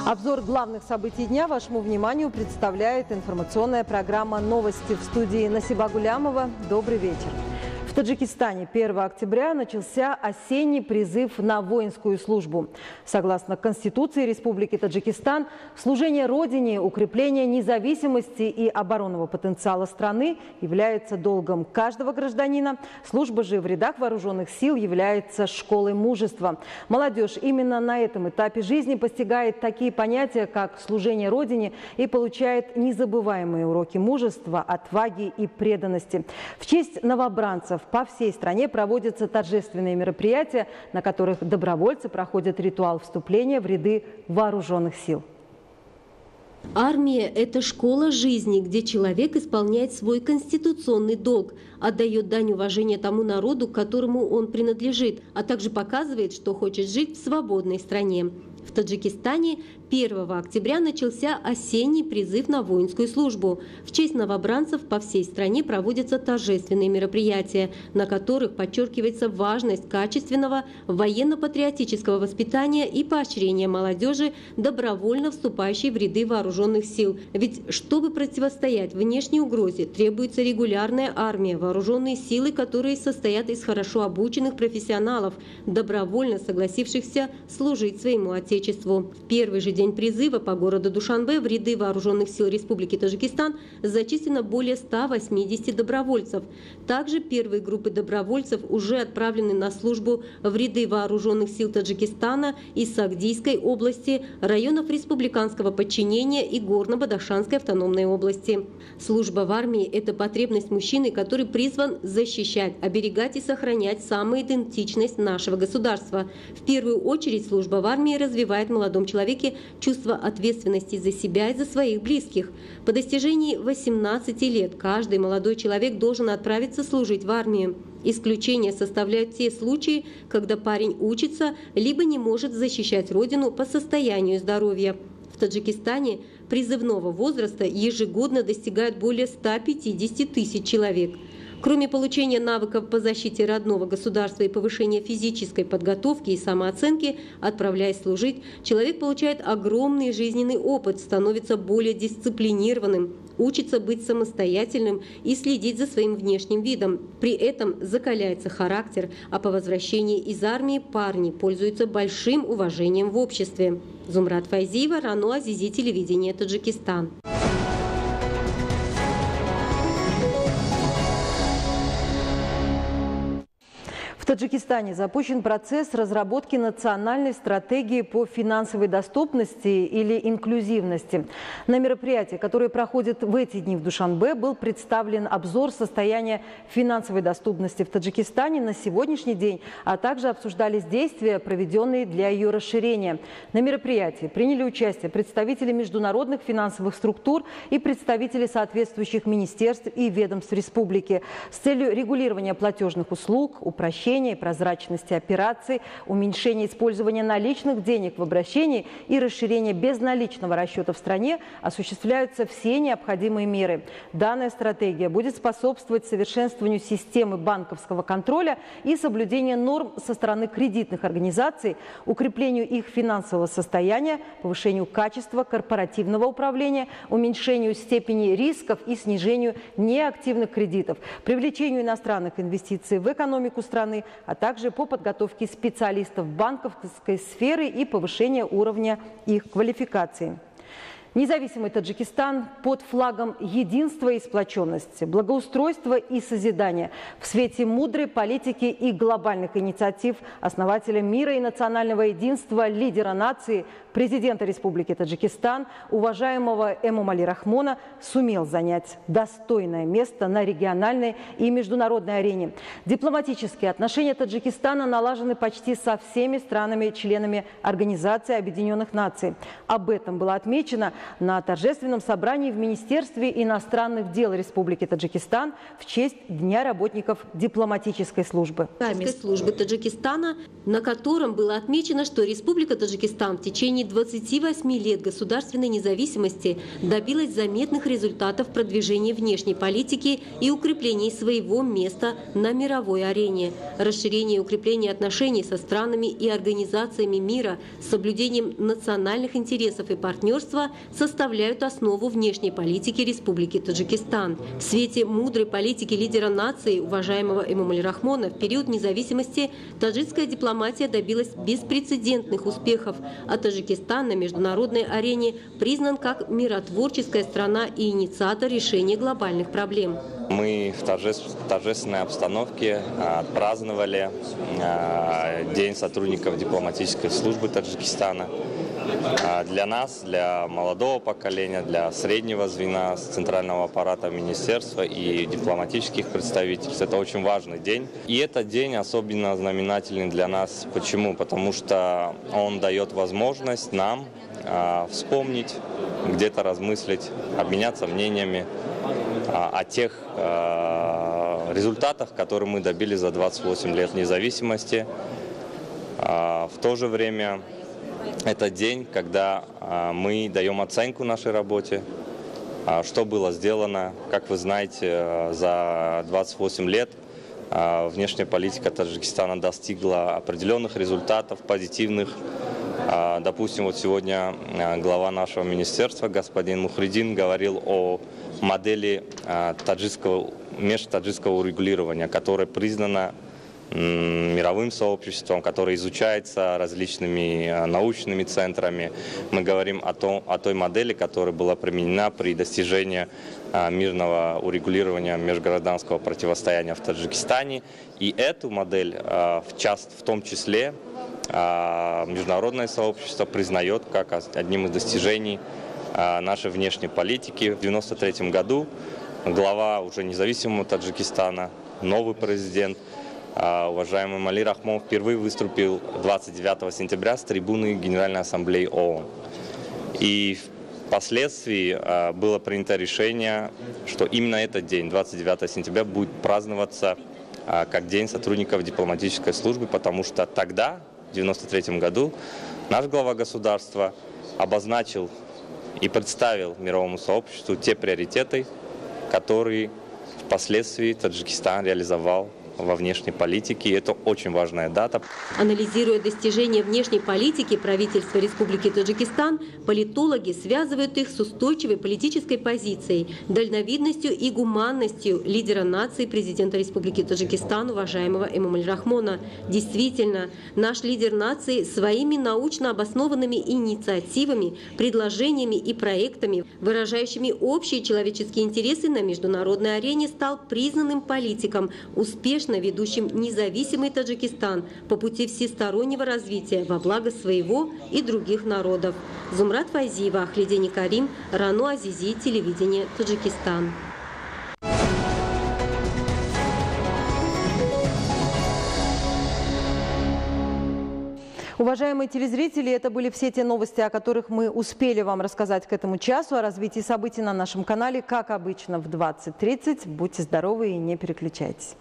Обзор главных событий дня вашему вниманию представляет информационная программа «Новости» в студии Насиба Гулямова. Добрый вечер. В Таджикистане 1 октября начался осенний призыв на воинскую службу. Согласно Конституции Республики Таджикистан, служение Родине, укрепление независимости и оборонного потенциала страны является долгом каждого гражданина. Служба же в рядах вооруженных сил является школой мужества. Молодежь именно на этом этапе жизни постигает такие понятия, как служение Родине, и получает незабываемые уроки мужества, отваги и преданности. В честь новобранцев по всей стране проводятся торжественные мероприятия, на которых добровольцы проходят ритуал вступления в ряды вооруженных сил. Армия – это школа жизни, где человек исполняет свой конституционный долг, отдает дань уважения тому народу, к которому он принадлежит, а также показывает, что хочет жить в свободной стране. В Таджикистане 1 октября начался осенний призыв на воинскую службу. В честь новобранцев по всей стране проводятся торжественные мероприятия, на которых подчеркивается важность качественного военно-патриотического воспитания и поощрения молодежи, добровольно вступающей в ряды вооруженных сил. Ведь чтобы противостоять внешней угрозе, требуется регулярная армия, вооруженные силы, которые состоят из хорошо обученных профессионалов, добровольно согласившихся служить своему отечеству. В первый же день призыва по городу Душанбе в ряды вооруженных сил Республики Таджикистан зачислено более 180 добровольцев. Также первые группы добровольцев уже отправлены на службу в ряды вооруженных сил Таджикистана из Сагдийской области, районов республиканского подчинения и Горно-Бадахшанской автономной области. Служба в армии – это потребность мужчины, который призван защищать, оберегать и сохранять самоидентичность нашего государства. В первую очередь служба в армии развивает в молодом человеке чувство ответственности за себя и за своих близких. По достижении 18 лет каждый молодой человек должен отправиться служить в армию. Исключение составляют те случаи, когда парень учится, либо не может защищать родину по состоянию здоровья. В Таджикистане призывного возраста ежегодно достигают более 150 тысяч человек. Кроме получения навыков по защите родного государства и повышения физической подготовки и самооценки, отправляясь служить, человек получает огромный жизненный опыт, становится более дисциплинированным, учится быть самостоятельным и следить за своим внешним видом. При этом закаляется характер, а по возвращении из армии парни пользуются большим уважением в обществе. Зумрат Файзиева, Рано Азизи, телевидение Таджикистан. В Таджикистане запущен процесс разработки национальной стратегии по финансовой доступности или инклюзивности. На мероприятии, которое проходит в эти дни в Душанбе, был представлен обзор состояния финансовой доступности в Таджикистане на сегодняшний день, а также обсуждались действия, проведенные для ее расширения. На мероприятии приняли участие представители международных финансовых структур и представители соответствующих министерств и ведомств республики с целью регулирования платежных услуг, упрощения и прозрачности операций, уменьшения использования наличных денег в обращении и расширения безналичного расчета в стране осуществляются все необходимые меры. Данная стратегия будет способствовать совершенствованию системы банковского контроля и соблюдению норм со стороны кредитных организаций, укреплению их финансового состояния, повышению качества корпоративного управления, уменьшению степени рисков и снижению неактивных кредитов, привлечению иностранных инвестиций в экономику страны, а также по подготовке специалистов банковской сферы и повышению уровня их квалификации. Независимый Таджикистан под флагом единства и сплоченности, благоустройства и созидания в свете мудрой политики и глобальных инициатив основателя мира и национального единства, лидера нации, президента Республики Таджикистан, уважаемого Эмомали Рахмона, сумел занять достойное место на региональной и международной арене. Дипломатические отношения Таджикистана налажены почти со всеми странами-членами Организации Объединенных Наций. Об этом было отмечено на торжественном собрании в Министерстве иностранных дел Республики Таджикистан в честь Дня работников дипломатической службы. Службы Таджикистана, на котором было отмечено, что Республика Таджикистан в течение 28 лет государственной независимости добилась заметных результатов продвижения внешней политики и укрепления своего места на мировой арене. Расширение и укрепление отношений со странами и организациями мира с соблюдением национальных интересов и партнерства составляют основу внешней политики Республики Таджикистан. В свете мудрой политики лидера нации, уважаемого Эмомали Рахмона, в период независимости таджикская дипломатия добилась беспрецедентных успехов, а Таджикистан на международной арене признан как миротворческая страна и инициатор решения глобальных проблем. Мы в торжественной обстановке отпраздновали День сотрудников дипломатической службы Таджикистана. Для нас, для молодого поколения, для среднего звена центрального аппарата министерства и дипломатических представительств это очень важный день. И этот день особенно знаменательный для нас. Почему? Потому что он дает возможность нам вспомнить, где-то размыслить, обменяться мнениями о тех результатах, которые мы добились за 28 лет независимости. В то же время это день, когда мы даем оценку нашей работе, что было сделано. Как вы знаете, за 28 лет внешняя политика Таджикистана достигла определенных результатов, позитивных. Допустим, вот сегодня глава нашего министерства, господин Мухридин, говорил о модели межтаджикского урегулирования, которая признана мировым сообществом, которая изучается различными научными центрами. Мы говорим о той модели, которая была применена при достижении мирного урегулирования межгражданского противостояния в Таджикистане. И эту модель, в том числе, международное сообщество признает как одним из достижений нашей внешней политики. В 1993 году глава уже независимого Таджикистана, новый президент, уважаемый Эмомали Рахмон, впервые выступил 29 сентября с трибуны Генеральной Ассамблеи ООН. И впоследствии было принято решение, что именно этот день, 29 сентября, будет праздноваться как День сотрудников дипломатической службы, потому что тогда, в 1993 году, наш глава государства обозначил и представил мировому сообществу те приоритеты, которые впоследствии Таджикистан реализовал во внешней политике. И это очень важная дата. Анализируя достижения внешней политики правительства Республики Таджикистан, политологи связывают их с устойчивой политической позицией, дальновидностью и гуманностью лидера нации, президента Республики Таджикистан, уважаемого Эмомали Рахмона. Действительно, наш лидер нации своими научно обоснованными инициативами, предложениями и проектами, выражающими общие человеческие интересы на международной арене, стал признанным политиком, успешно ведущим независимый Таджикистан по пути всестороннего развития во благо своего и других народов. Зумрат Файзиева, Ахлидени Карим, Рано Азизи, телевидение Таджикистан. Уважаемые телезрители, это были все те новости, о которых мы успели вам рассказать к этому часу. О развитии событий на нашем канале, как обычно, в 20:30. Будьте здоровы и не переключайтесь.